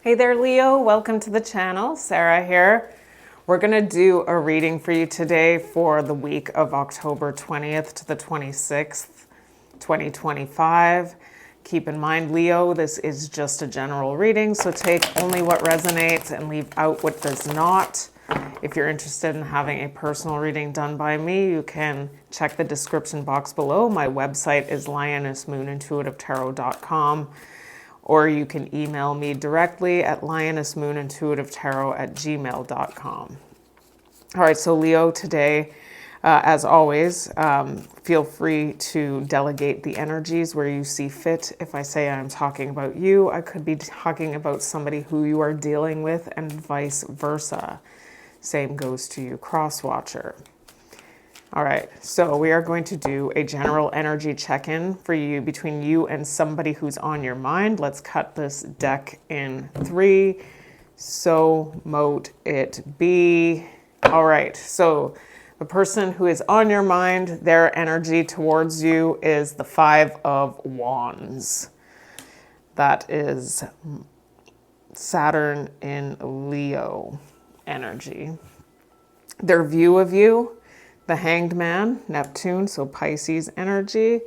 Hey there, Leo. Welcome to the channel. Sarah here. We're going to do a reading for you today for the week of October 20th to the 26th, 2025. Keep in mind, Leo, this is just a general reading, so take only what resonates and leave out what does not. If you're interested in having a personal reading done by me, you can check the description box below. My website is lionessmoonintuitivetarot.com. Or you can email me directly at lionessmoonintuitivetarot@gmail.com. All right, so Leo, today, as always, feel free to delegate the energies where you see fit. If I say I'm talking about you, I could be talking about somebody who you are dealing with, and vice versa. Same goes to you, cross-watcher. All right, so we are going to do a general energy check-in for you between you and somebody who's on your mind. Let's cut this deck in 3. So mote it be. All right, so the person who is on your mind, their energy towards you is the 5 of Wands. That is Saturn in Leo energy. Their view of you, the Hanged Man, Neptune, so Pisces energy.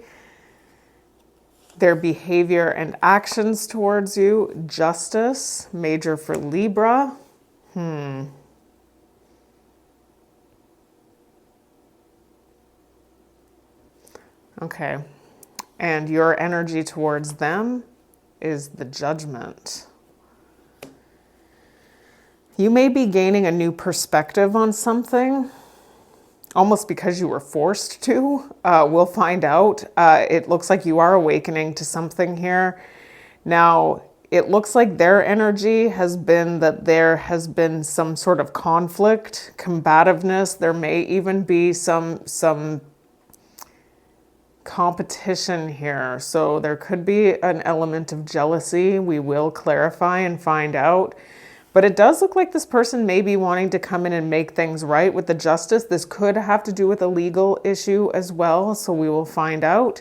Their behavior and actions towards you, Justice, major for Libra. Okay. And your energy towards them is the Judgment. You may be gaining a new perspective on something, almost because you were forced to. We'll find out. It looks like you are awakening to something here. Now, it looks like their energy has been that there has been some sort of conflict, combativeness. There may even be some competition here. So there could be an element of jealousy. We will clarify and find out. But it does look like this person may be wanting to come in and make things right with the Justice. This could have to do with a legal issue as well, so we will find out.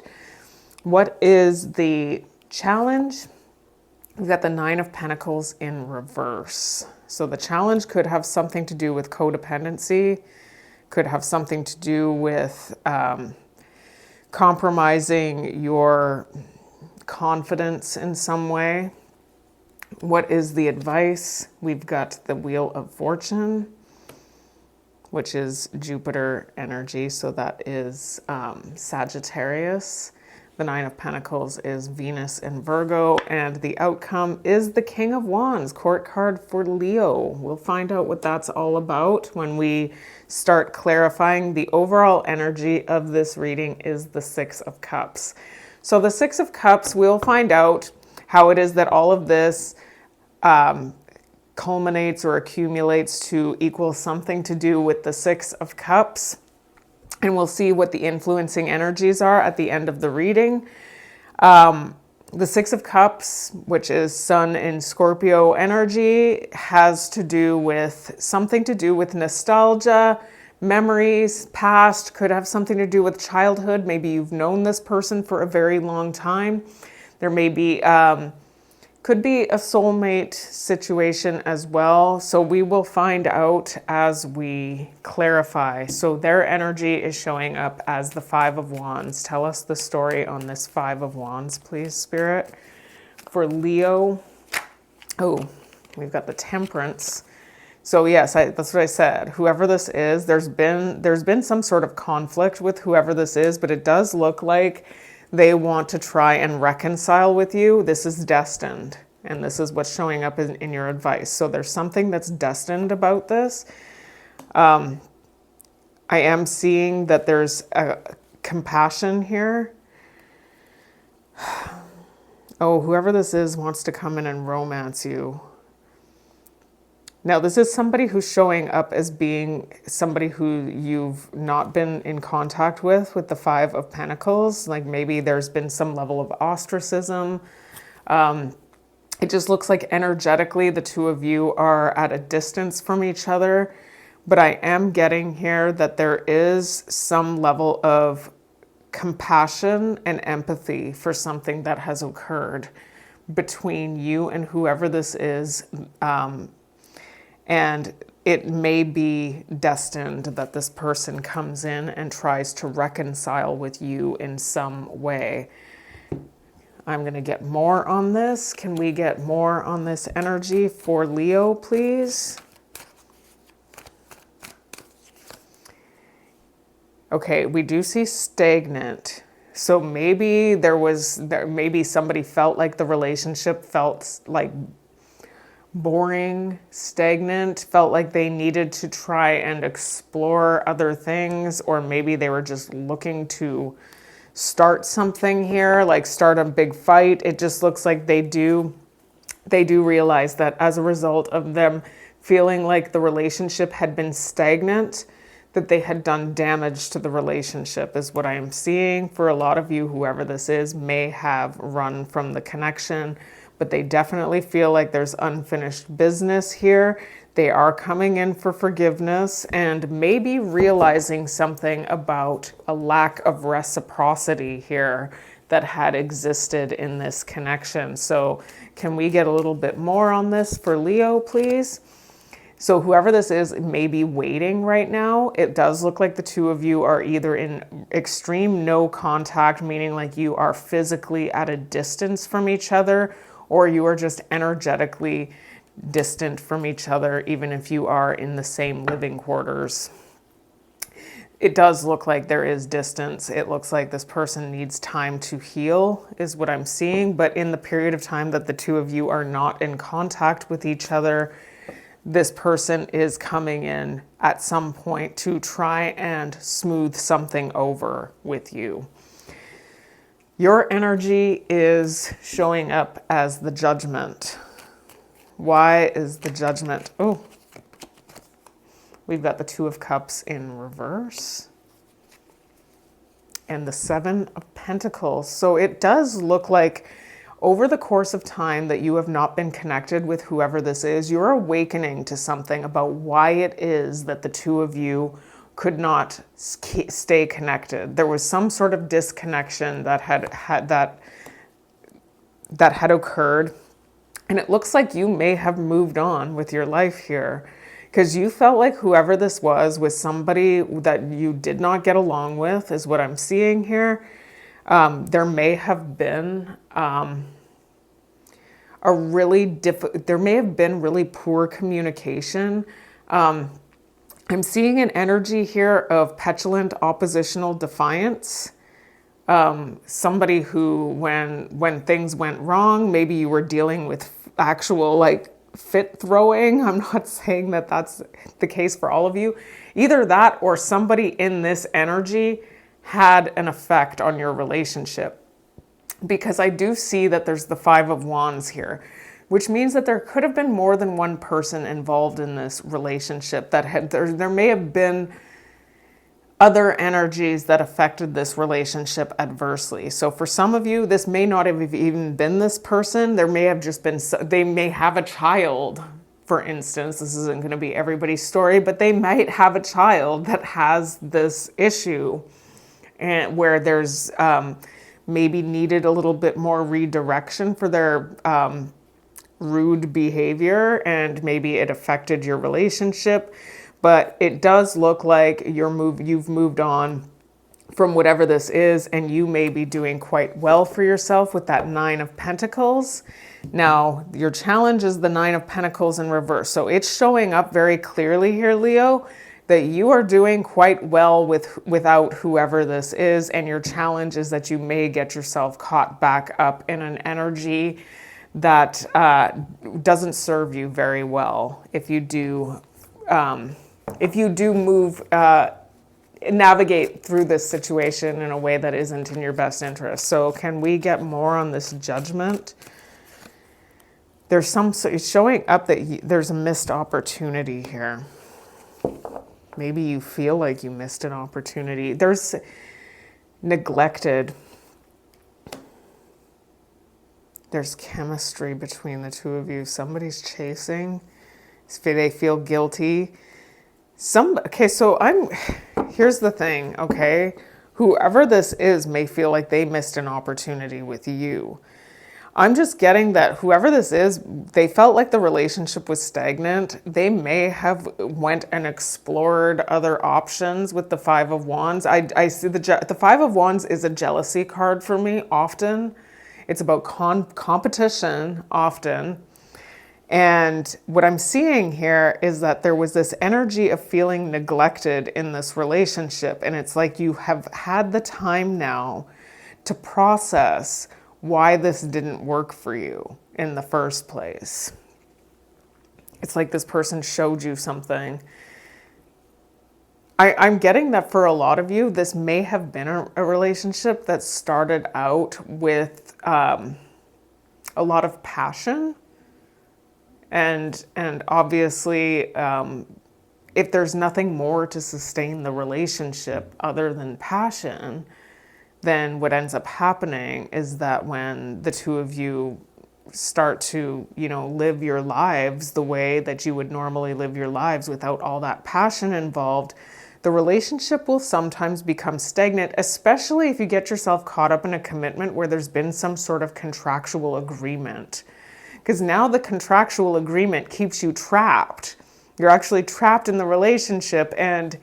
What is the challenge? We've got the 9 of Pentacles in reverse. So the challenge could have something to do with codependency, could have something to do with compromising your confidence in some way. What is the advice? We've got the Wheel of Fortune, which is Jupiter energy, so that is Sagittarius. The 9 of Pentacles is Venus and Virgo, and the outcome is the King of Wands, court card for Leo. We'll find out what that's all about when we start clarifying. The overall energy of this reading is the 6 of Cups. So the 6 of Cups, we'll find out how it is that all of this culminates or accumulates to equal something to do with the 6 of Cups. And we'll see what the influencing energies are at the end of the reading. The 6 of Cups, which is Sun in Scorpio energy, has to do with something to do with nostalgia, memories, past, could have something to do with childhood. Maybe you've known this person for a very long time. There may be, could be a soulmate situation as well. So we will find out as we clarify. So their energy is showing up as the 5 of Wands. Tell us the story on this 5 of Wands, please, Spirit. For Leo, oh, we've got the Temperance. So yes, that's what I said. Whoever this is, there's been some sort of conflict with whoever this is, but it does look like they want to try and reconcile with you. This is destined, and this is what's showing up in your advice. So there's something that's destined about this. I am seeing that there's a compassion here. Oh, whoever this is wants to come in and romance you. Now, this is somebody who's showing up as being somebody who you've not been in contact with the 5 of Pentacles. Like maybe there's been some level of ostracism. It just looks like energetically the two of you are at a distance from each other. But I am getting here that there is some level of compassion and empathy for something that has occurred between you and whoever this is. And it may be destined that this person comes in and tries to reconcile with you in some way. I'm going to get more on this. Can we get more on this energy for Leo, please? Okay, we do see stagnant. So maybe maybe somebody felt like the relationship felt like boring, stagnant, felt like they needed to try and explore other things, or maybe they were just looking to start something here, like start a big fight. It just looks like they do realize that as a result of them feeling like the relationship had been stagnant, that they had done damage to the relationship, is what I am seeing. For a lot of you, whoever this is may have run from the connection, but they definitely feel like there's unfinished business here. They are coming in for forgiveness and maybe realizing something about a lack of reciprocity here that had existed in this connection. So can we get a little bit more on this for Leo, please? So whoever this is may be waiting right now. It does look like the two of you are either in extreme no contact, meaning like you are physically at a distance from each other, or you are just energetically distant from each other, even if you are in the same living quarters. It does look like there is distance. It looks like this person needs time to heal, is what I'm seeing. But in the period of time that the two of you are not in contact with each other, this person is coming in at some point to try and smooth something over with you. Your energy is showing up as the Judgment. Why is the Judgment? Oh, we've got the Two of Cups in reverse and the Seven of Pentacles. So it does look like over the course of time that you have not been connected with whoever this is, you're awakening to something about why it is that the two of you could not stay connected. There was some sort of disconnection that had occurred, and it looks like you may have moved on with your life here, because you felt like whoever this was somebody that you did not get along with, is what I'm seeing here. There may have been there may have been really poor communication. I'm seeing an energy here of petulant, oppositional defiance. Somebody who, when things went wrong, maybe you were dealing with actual like fit throwing. I'm not saying that that's the case for all of you. Either that or somebody in this energy had an effect on your relationship. Because I do see that there's the Five of Wands here, which means that there could have been more than one person involved in this relationship. There may have been other energies that affected this relationship adversely. So for some of you, this may not have even been this person. There may have just been, they may have a child, for instance. This isn't going to be everybody's story, but they might have a child that has this issue, and where there's maybe needed a little bit more redirection for their rude behavior, and maybe it affected your relationship. But it does look like you've moved on from whatever this is, and you may be doing quite well for yourself with that Nine of Pentacles. Now, your challenge is the Nine of Pentacles in reverse. So it's showing up very clearly here, Leo, that you are doing quite well without whoever this is, and your challenge is that you may get yourself caught back up in an energy that doesn't serve you very well if you do navigate through this situation in a way that isn't in your best interest. So can we get more on this Judgment? It's showing up that there's a missed opportunity here. Maybe you feel like you missed an opportunity. There's neglected. There's chemistry between the two of you. Somebody's chasing. They feel guilty. Here's the thing, okay? Whoever this is may feel like they missed an opportunity with you. I'm just getting that whoever this is, they felt like the relationship was stagnant. They may have went and explored other options with the Five of Wands. I see the Five of Wands is a jealousy card for me often. It's about competition often. And what I'm seeing here is that there was this energy of feeling neglected in this relationship. And it's like you have had the time now to process why this didn't work for you in the first place. It's like this person showed you something. I'm getting that for a lot of you, this may have been a relationship that started out with a lot of passion. And obviously, if there's nothing more to sustain the relationship other than passion, then what ends up happening is that when the two of you start to, live your lives the way that you would normally live your lives without all that passion involved, the relationship will sometimes become stagnant, especially if you get yourself caught up in a commitment where there's been some sort of contractual agreement. Because now the contractual agreement keeps you trapped. You're actually trapped in the relationship, and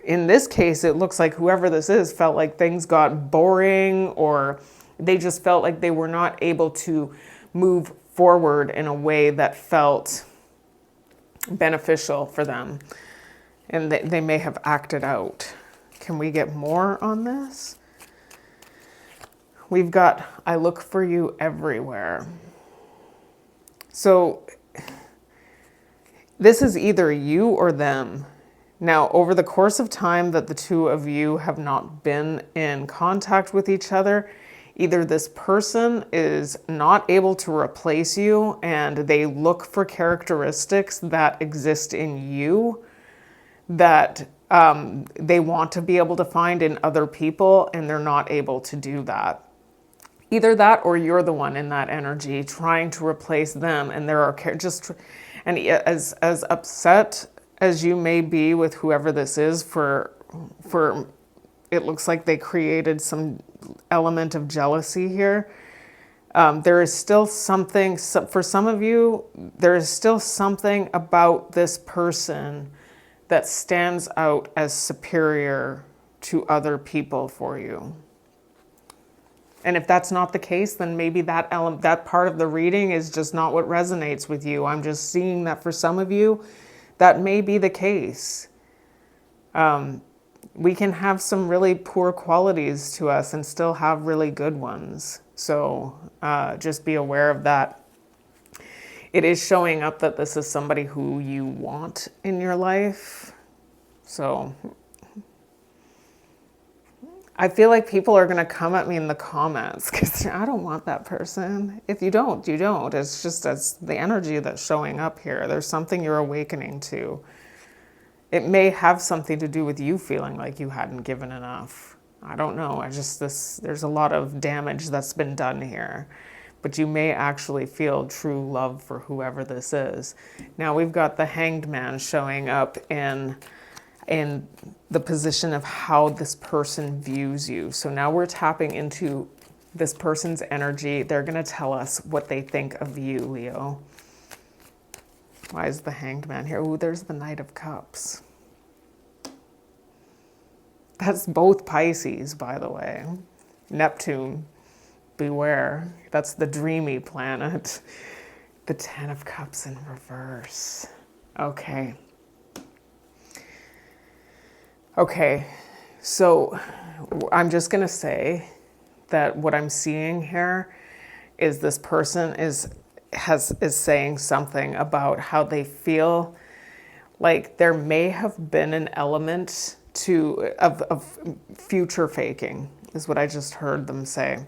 in this case, it looks like whoever this is felt like things got boring, or they just felt like they were not able to move forward in a way that felt beneficial for them. And they may have acted out. Can we get more on this? We've got, I look for you everywhere. So this is either you or them. Now, over the course of time that the two of you have not been in contact with each other, either this person is not able to replace you and they look for characteristics that exist in you that they want to be able to find in other people, and they're not able to do that. Either that, or you're the one in that energy trying to replace them, and there are and as upset as you may be with whoever this is for it looks like they created some element of jealousy here. There is still something, for some of you, there is still something about this person that stands out as superior to other people for you. And if that's not the case, then maybe that part of the reading is just not what resonates with you. I'm just seeing that for some of you, that may be the case. We can have some really poor qualities to us and still have really good ones. So just be aware of that. It is showing up that this is somebody who you want in your life. So I feel like people are going to come at me in the comments because I don't want that person. If you don't, you don't. It's just the energy that's showing up here. There's something you're awakening to. It may have something to do with you feeling like you hadn't given enough. I don't know. There's a lot of damage that's been done here. But you may actually feel true love for whoever this is. Now we've got the Hanged Man showing up in the position of how this person views you. So now we're tapping into this person's energy. They're going to tell us what they think of you, Leo. Why is the Hanged Man here? Ooh, there's the Knight of Cups. That's both Pisces, by the way. Neptune, beware. That's the dreamy planet. The Ten of Cups in reverse. Okay. Okay, so I'm just going to say that what I'm seeing here is this person is saying something about how they feel like there may have been an element of future faking, is what I just heard them say.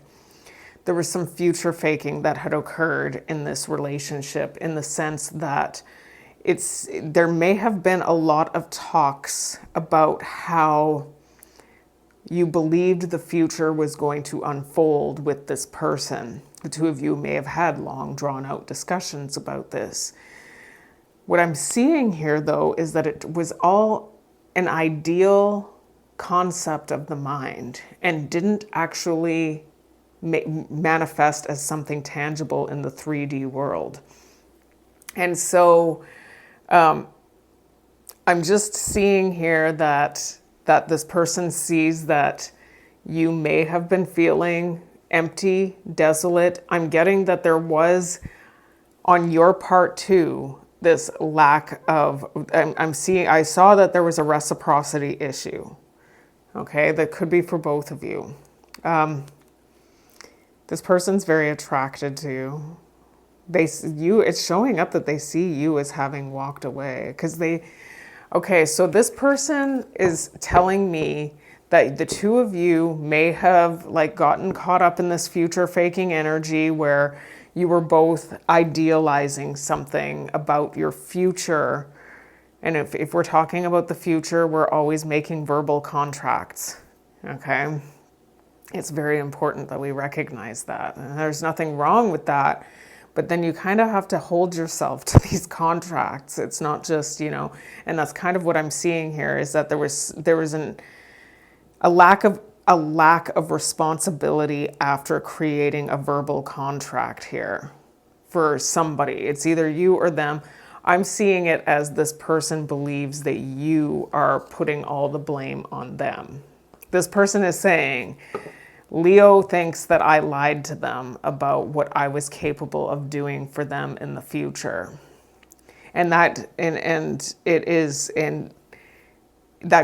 There was some future faking that had occurred in this relationship, in the sense that there may have been a lot of talks about how you believed the future was going to unfold with this person. The two of you may have had long, drawn-out discussions about this. What I'm seeing here, though, is that it was all an ideal concept of the mind and didn't actually manifest as something tangible in the 3D world. And so I'm just seeing here that this person sees that you may have been feeling empty, desolate. I'm getting that there was, on your part too, this lack of, I saw that there was a reciprocity issue. Okay, that could be for both of you. This person's very attracted to you. It's showing up that they see you as having walked away, because okay, so this person is telling me that the two of you may have like gotten caught up in this future faking energy where you were both idealizing something about your future. And if we're talking about the future, we're always making verbal contracts, okay? It's very important that we recognize that. And there's nothing wrong with that. But then you kind of have to hold yourself to these contracts. It's not just, and that's kind of what I'm seeing here, is that there was a lack of responsibility after creating a verbal contract here for somebody. It's either you or them. I'm seeing it as this person believes that you are putting all the blame on them. This person is saying, Leo thinks that I lied to them about what I was capable of doing for them in the future. And that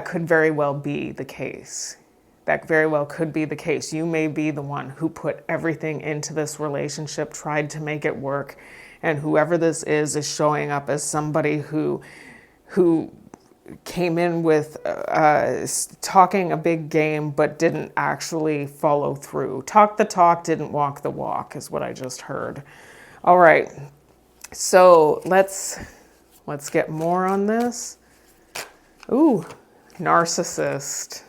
could very well be the case. That very well could be the case. You may be the one who put everything into this relationship, tried to make it work, and whoever this is showing up as somebody who came in with talking a big game but didn't actually follow through. Talk the talk, didn't walk the walk, is what I just heard. All right, so let's get more on this. Ooh, narcissist.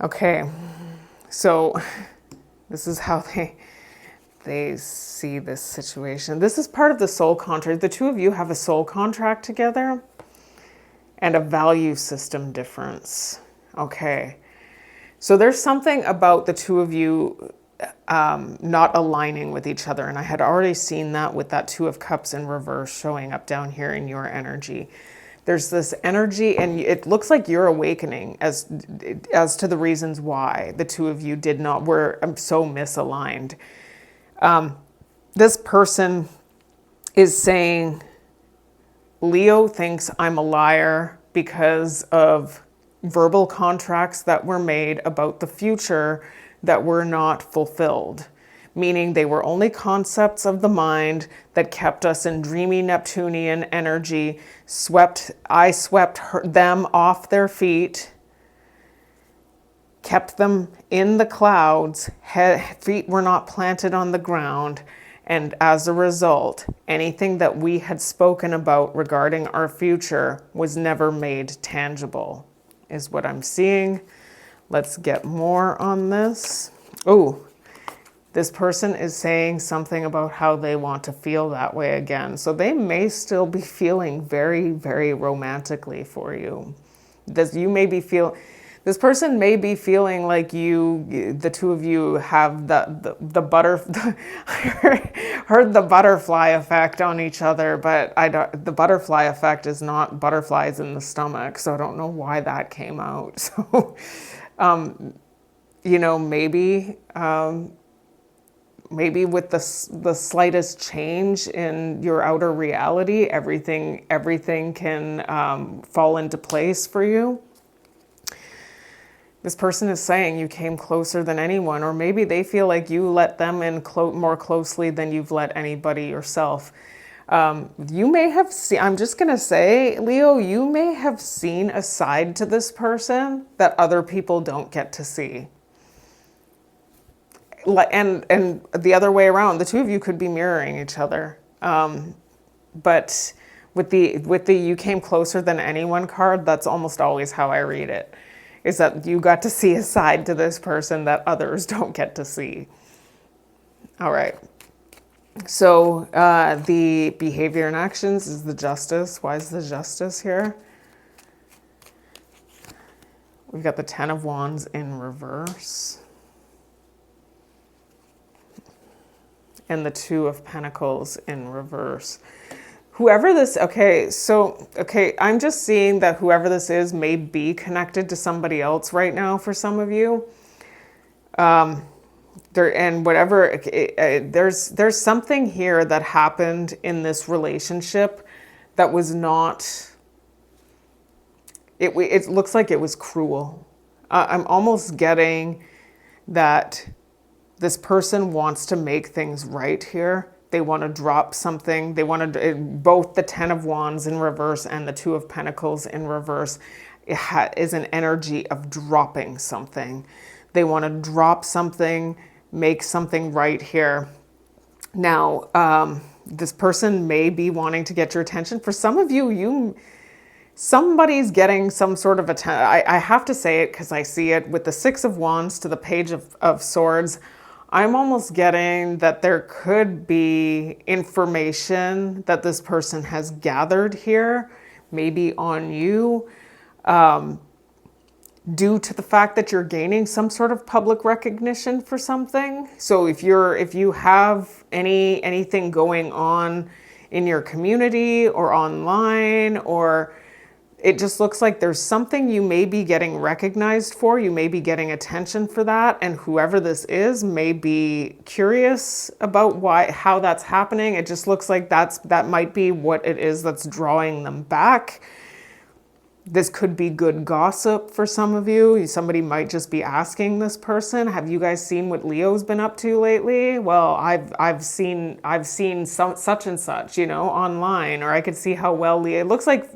Okay, so this is how they see this situation. This is part of the soul contract. The two of you have a soul contract together and a value system difference. Okay, so there's something about the two of you not aligning with each other, and I had already seen that with that Two of Cups in reverse showing up down here in your energy. There's this energy, and it looks like you're awakening as to the reasons why the two of you were so misaligned. This person is saying, Leo thinks I'm a liar because of verbal contracts that were made about the future that were not fulfilled. Meaning they were only concepts of the mind that kept us in dreamy Neptunian energy. I swept them off their feet, kept them in the clouds, feet were not planted on the ground, and as a result, anything that we had spoken about regarding our future was never made tangible, is what I'm seeing. Let's get more on this. Oh, this person is saying something about how they want to feel that way again. So they may still be feeling very, very romantically for you. This person may be feeling like the two of you have heard the butterfly effect on each other, but the butterfly effect is not butterflies in the stomach, so I don't know why that came out. So, maybe with the slightest change in your outer reality, everything can fall into place for you. This person is saying you came closer than anyone, or maybe they feel like you let them in more closely than you've let anybody yourself. You may have seen, I'm just going to say, Leo, you may have seen a side to this person that other people don't get to see. And the other way around, the two of you could be mirroring each other. But with the you came closer than anyone card, that's almost always how I read it, is that you got to see a side to this person that others don't get to see. All right. So the behavior and actions is the Justice. Why is the Justice here? We've got the Ten of Wands in reverse. and the Two of Pentacles in reverse. Whoever this, I'm just seeing that whoever this is may be connected to somebody else right now for some of you. There's something here that happened in this relationship that was not, it looks like it was cruel. I'm almost getting that this person wants to make things right here. They want to drop something. They want to, both the Ten of Wands in reverse and the Two of Pentacles in reverse is an energy of dropping something. They want to drop something, make something right here. Now, this person may be wanting to get your attention. For some of you, somebody's getting some sort of attention. I have to say it because I see it with the Six of Wands to the Page of Swords. I'm almost getting that there could be information that this person has gathered here, maybe on you, due to the fact that you're gaining some sort of public recognition for something. So if you have anything going on in your community or online, or it just looks like there's something you may be getting recognized for, you may be getting attention for that, and whoever this is may be curious about how that's happening. It just looks like that might be what it is that's drawing them back. This could be good gossip for some of you. Somebody might just be asking this person, have you guys seen what Leo's been up to lately? Well, I've seen such and such, online, or I could see how well Leo, it looks like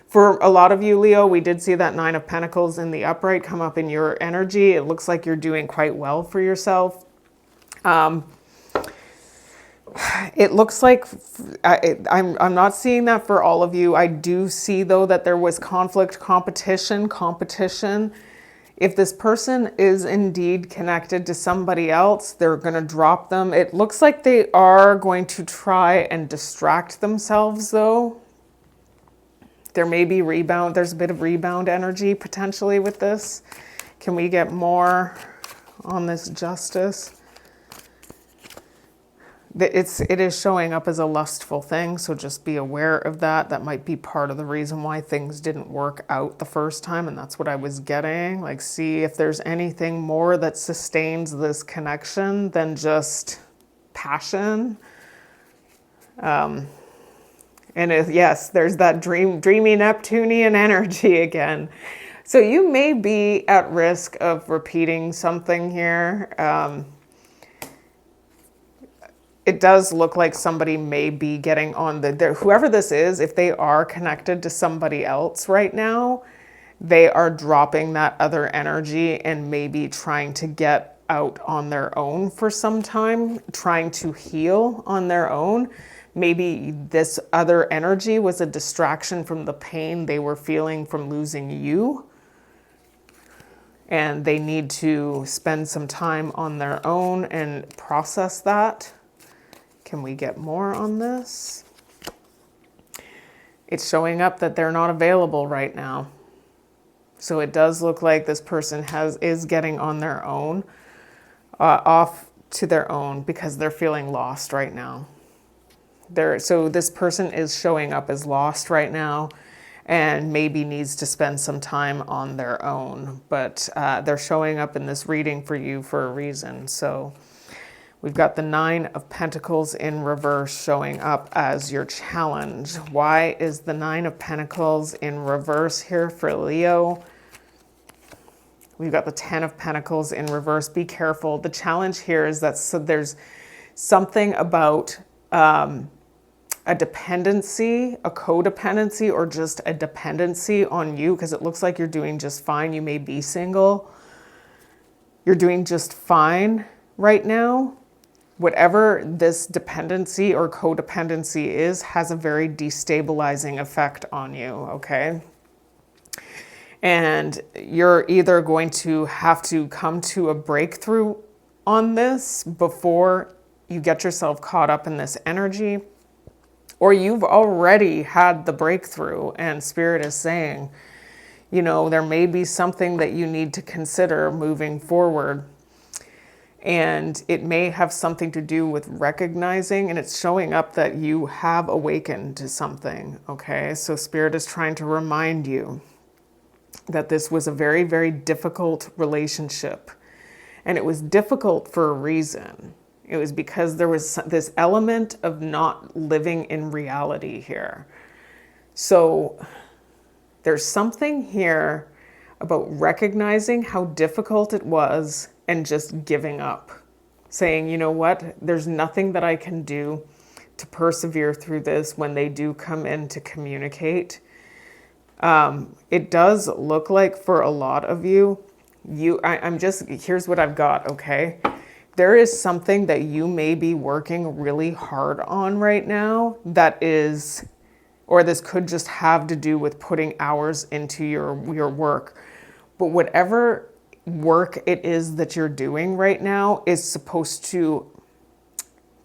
for a lot of you, Leo, we did see that Nine of Pentacles in the upright come up in your energy. It looks like you're doing quite well for yourself. It looks like I'm not seeing that for all of you. I do see, though, that there was conflict, competition. If this person is indeed connected to somebody else, they're going to drop them. It looks like they are going to try and distract themselves, though. There may be rebound. There's a bit of rebound energy potentially with this. Can we get more on this Justice? It is showing up as a lustful thing, so just be aware of that. That might be part of the reason why things didn't work out the first time, and that's what I was getting. Like, see if there's anything more that sustains this connection than just passion. Yes, there's that dreamy Neptunian energy again. So you may be at risk of repeating something here. It does look like somebody may be getting on whoever this is, if they are connected to somebody else right now, they are dropping that other energy and maybe trying to get out on their own for some time, trying to heal on their own. Maybe this other energy was a distraction from the pain they were feeling from losing you. And they need to spend some time on their own and process that. Can we get more on this? It's showing up that they're not available right now. So it does look like this person is getting on their own, off to their own, because they're feeling lost right now. So this person is showing up as lost right now and maybe needs to spend some time on their own. But they're showing up in this reading for you for a reason. So we've got the Nine of Pentacles in reverse showing up as your challenge. Why is the Nine of Pentacles in reverse here for Leo? We've got the Ten of Pentacles in reverse. Be careful. The challenge here is that there's something about a dependency, a codependency, or just a dependency on you, because it looks like you're doing just fine. You may be single. You're doing just fine right now. Whatever this dependency or codependency is has a very destabilizing effect on you, okay? And you're either going to have to come to a breakthrough on this before you get yourself caught up in this energy, or you've already had the breakthrough and Spirit is saying, there may be something that you need to consider moving forward. And it may have something to do with recognizing, and it's showing up that you have awakened to something, okay? So Spirit is trying to remind you that this was a very, very difficult relationship. And it was difficult for a reason. It was because there was this element of not living in reality here. So there's something here about recognizing how difficult it was and just giving up. Saying, you know what, there's nothing that I can do to persevere through this when they do come in to communicate. It does look like for a lot of you, here's what I've got, okay? There is something that you may be working really hard on right now that is, or this could just have to do with putting hours into your work. But whatever work it is that you're doing right now is supposed to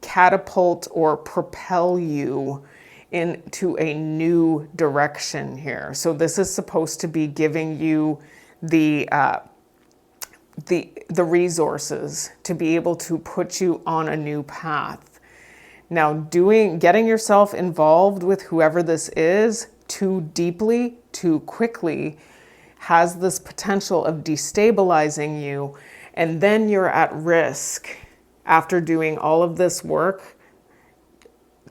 catapult or propel you into a new direction here. So this is supposed to be giving you the resources to be able to put you on a new path. Now, getting yourself involved with whoever this is too deeply, too quickly, has this potential of destabilizing you, and then you're at risk after doing all of this work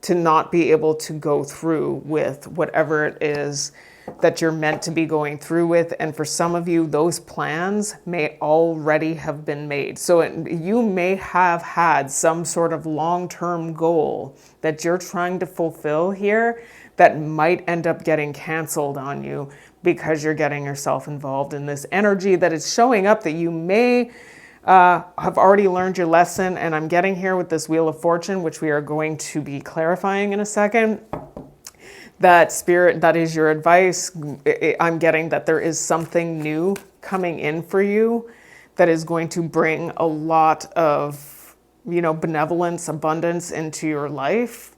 to not be able to go through with whatever it is that you're meant to be going through with. And for some of you, those plans may already have been made. So you may have had some sort of long-term goal that you're trying to fulfill here that might end up getting canceled on you because you're getting yourself involved in this energy that is showing up that you may have already learned your lesson. And I'm getting here with this Wheel of Fortune, which we are going to be clarifying in a second. That Spirit, that is your advice. I'm getting that there is something new coming in for you that is going to bring a lot of, benevolence, abundance into your life.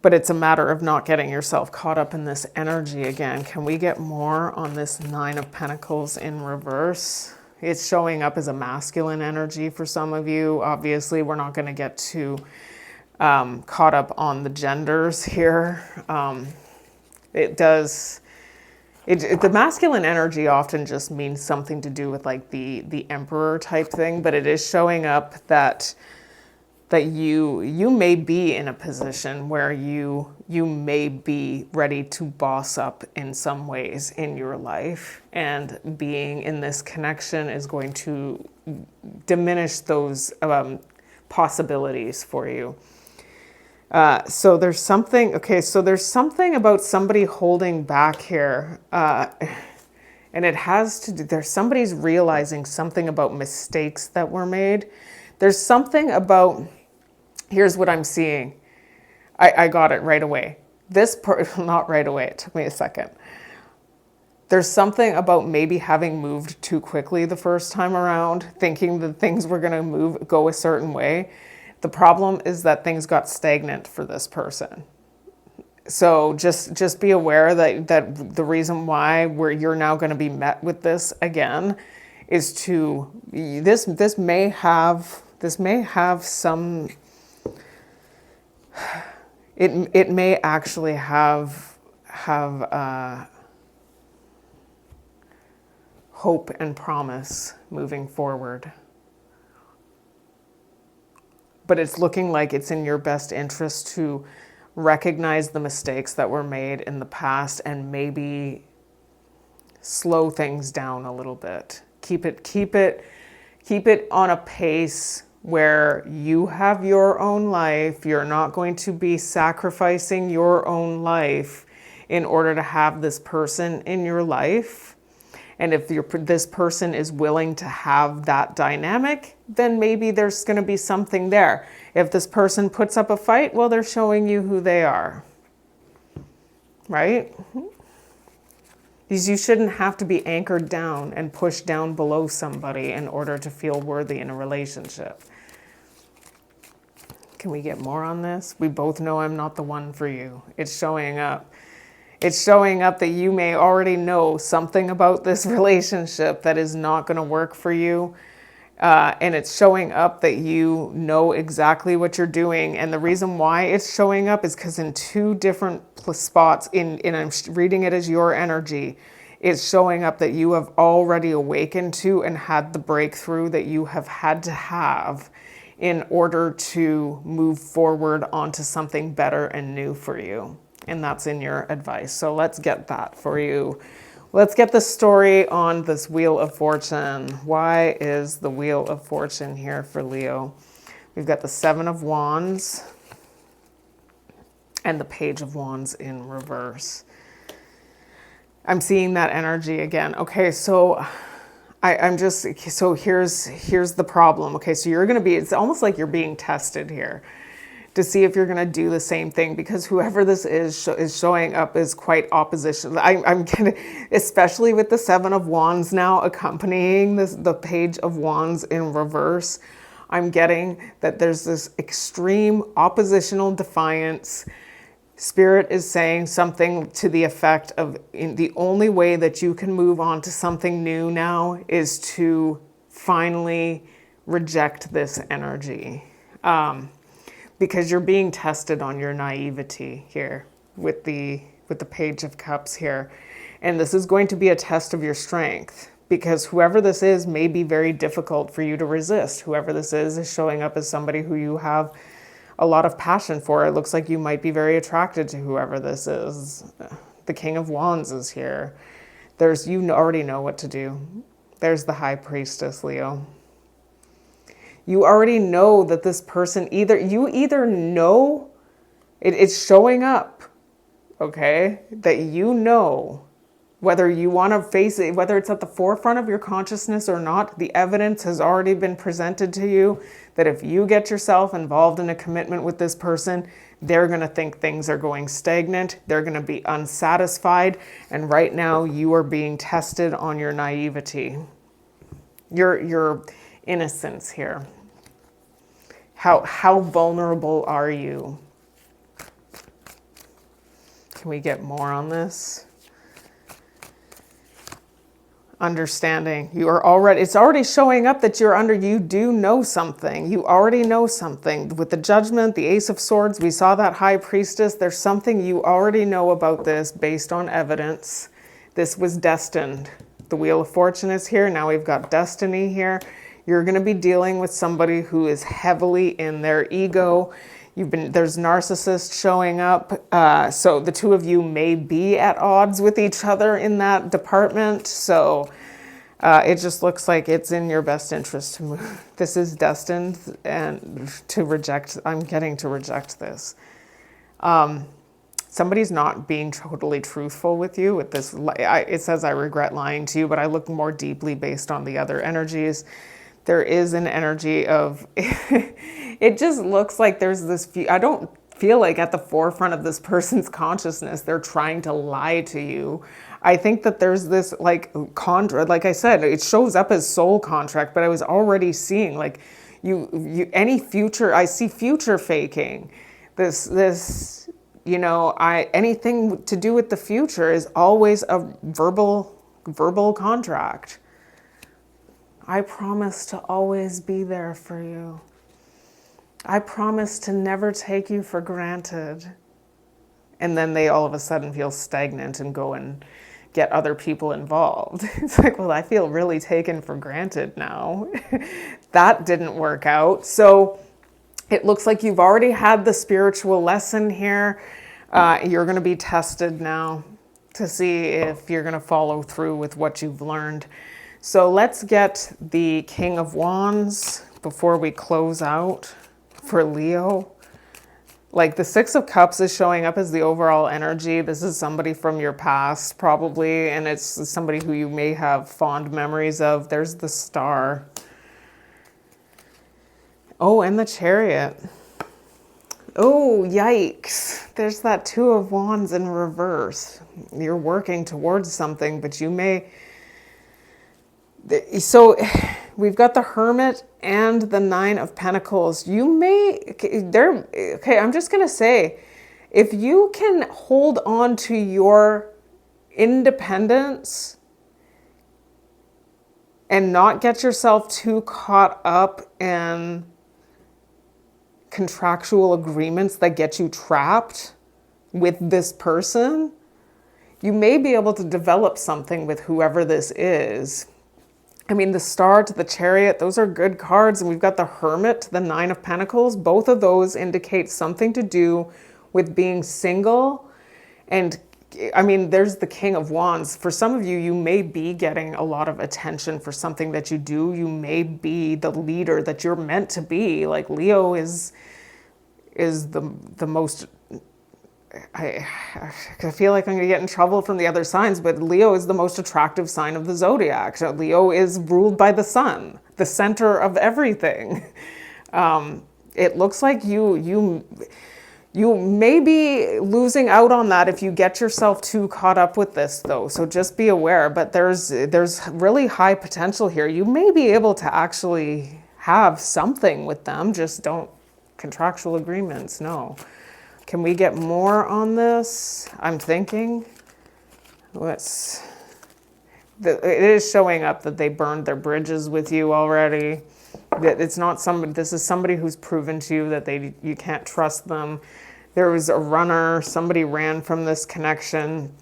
But it's a matter of not getting yourself caught up in this energy again. Can we get more on this Nine of Pentacles in reverse? It's showing up as a masculine energy for some of you. Obviously, we're not going to get too caught up on the genders here. The masculine energy often just means something to do with like the emperor type thing, but it is showing up that you may be in a position where you may be ready to boss up in some ways in your life, and being in this connection is going to diminish those possibilities for you. So there's something about somebody holding back here. And it has to do, somebody's realizing something about mistakes that were made. There's something about, here's what I'm seeing. I got it right away. Not right away, it took me a second. There's something about maybe having moved too quickly the first time around, thinking that things were going to go a certain way. The problem is that things got stagnant for this person. So just be aware that the reason why you're now going to be met with this again is this may have some, it may actually have hope and promise moving forward. But it's looking like it's in your best interest to recognize the mistakes that were made in the past and maybe slow things down a little bit. Keep it on a pace where you have your own life. You're not going to be sacrificing your own life in order to have this person in your life. And if this person is willing to have that dynamic, then maybe there's going to be something there. If this person puts up a fight, well, they're showing you who they are. Right? Because you shouldn't have to be anchored down and pushed down below somebody in order to feel worthy in a relationship. Can we get more on this? We both know I'm not the one for you. It's showing up. It's showing up that you may already know something about this relationship that is not going to work for you. And it's showing up that you know exactly what you're doing. And the reason why it's showing up is because in two different spots, and I'm reading it as your energy, it's showing up that you have already awakened to and had the breakthrough that you have had to have in order to move forward onto something better and new for you. And that's in your advice. So let's get that for you. Let's get the story on this Wheel of Fortune. Why is the Wheel of Fortune here for Leo? We've got the Seven of Wands and the Page of Wands in reverse. I'm seeing that energy again. Okay, so here's the problem. Okay, so you're going to be, it's almost like you're being tested here to see if you're going to do the same thing, because whoever this is showing up is quite opposition. I'm going to, especially with the Seven of Wands now accompanying the Page of Wands in reverse, I'm getting that there's this extreme oppositional defiance. Spirit is saying something to the effect of, the only way that you can move on to something new now is to finally reject this energy. Because you're being tested on your naivety here with the Page of Cups here. And this is going to be a test of your strength, because whoever this is may be very difficult for you to resist. Whoever this is showing up as somebody who you have a lot of passion for. It looks like you might be very attracted to whoever this is. The King of Wands is here. You already know what to do. There's the High Priestess, Leo. You already know that this person either know, it's showing up, okay? That you know, whether you want to face it, whether it's at the forefront of your consciousness or not, the evidence has already been presented to you that if you get yourself involved in a commitment with this person, they're going to think things are going stagnant. They're going to be unsatisfied. And right now you are being tested on your naivety, your innocence here. How vulnerable are you? Can we get more on this? Understanding. It's already showing up that you do know something. You already know something. With the Judgment, the Ace of Swords, we saw that High Priestess. There's something you already know about this based on evidence. This was destined. The Wheel of Fortune is here. Now we've got destiny here. You're going to be dealing with somebody who is heavily in their ego. There's narcissists showing up. So the two of you may be at odds with each other in that department. So it just looks like it's in your best interest to move. This is destined and to reject. I'm getting to reject this. Somebody's not being totally truthful with you with this. It says, I regret lying to you, but I look more deeply based on the other energies. There is an energy of, it just looks like there's this, I don't feel like at the forefront of this person's consciousness, they're trying to lie to you. I think that there's this like I said, it shows up as soul contract, but I was already seeing like any future, I see future faking. This, anything to do with the future is always a verbal contract. I promise to always be there for you. I promise to never take you for granted. And then they all of a sudden feel stagnant and go and get other people involved. It's like, well, I feel really taken for granted now. That didn't work out. So it looks like you've already had the spiritual lesson here. You're going to be tested now to see if you're going to follow through with what you've learned. So let's get the King of Wands before we close out for Leo. Like the Six of Cups is showing up as the overall energy. This is somebody from your past probably, and it's somebody who you may have fond memories of. There's the Star. Oh, and the Chariot. Oh, yikes. There's that Two of Wands in reverse. You're working towards something, but you may... So we've got the Hermit and the Nine of Pentacles. I'm just going to say, if you can hold on to your independence, and not get yourself too caught up in contractual agreements that get you trapped with this person. You may be able to develop something with whoever this is. I mean, the Star to the Chariot, those are good cards. And we've got the Hermit, the Nine of Pentacles. Both of those indicate something to do with being single. And I mean, there's the King of Wands. For some of you, you may be getting a lot of attention for something that you do. You may be the leader that you're meant to be. Like Leo is the most... I feel like I'm going to get in trouble from the other signs, but Leo is the most attractive sign of the zodiac. So Leo is ruled by the sun, the center of everything. It looks like you may be losing out on that if you get yourself too caught up with this, though. So just be aware. But there's really high potential here. You may be able to actually have something with them. Just don't contractual agreements. No. Can we get more on this? I'm thinking. It is showing up that they burned their bridges with you already. That it's not somebody. This is somebody who's proven to you that you can't trust them. There was a runner. Somebody ran from this connection.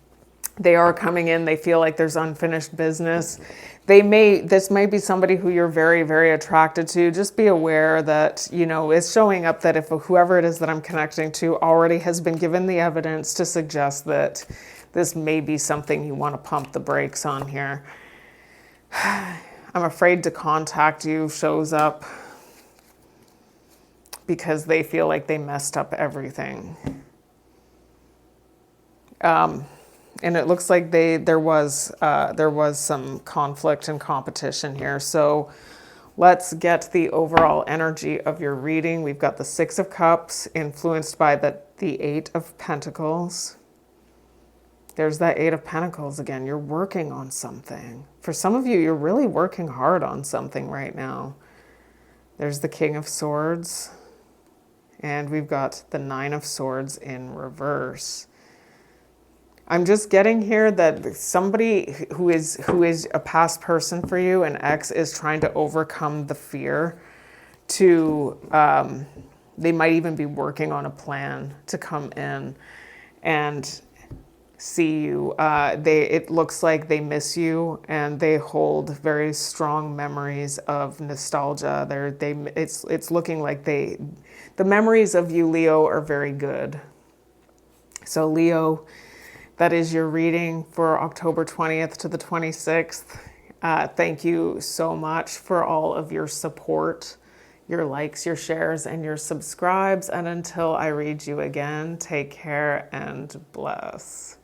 They are coming in. They feel like there's unfinished business. This may be somebody who you're very, very attracted to. Just be aware that, it's showing up that if whoever it is that I'm connecting to already has been given the evidence to suggest that this may be something you want to pump the brakes on here. I'm afraid to contact you shows up because they feel like they messed up everything. And it looks like there was some conflict and competition here. So let's get the overall energy of your reading. We've got the Six of Cups influenced by the Eight of Pentacles. There's that Eight of Pentacles again. You're working on something. For some of you, you're really working hard on something right now. There's the King of Swords. And we've got the Nine of Swords in reverse. I'm just getting here that somebody who is a past person for you, an ex, is trying to overcome the fear they might even be working on a plan to come in and see you. It looks like they miss you and they hold very strong memories of nostalgia. It's looking like the memories of you, Leo, are very good. So Leo, that is your reading for October 20th to the 26th. Thank you so much for all of your support, your likes, your shares, and your subscribes. And until I read you again, take care and bless.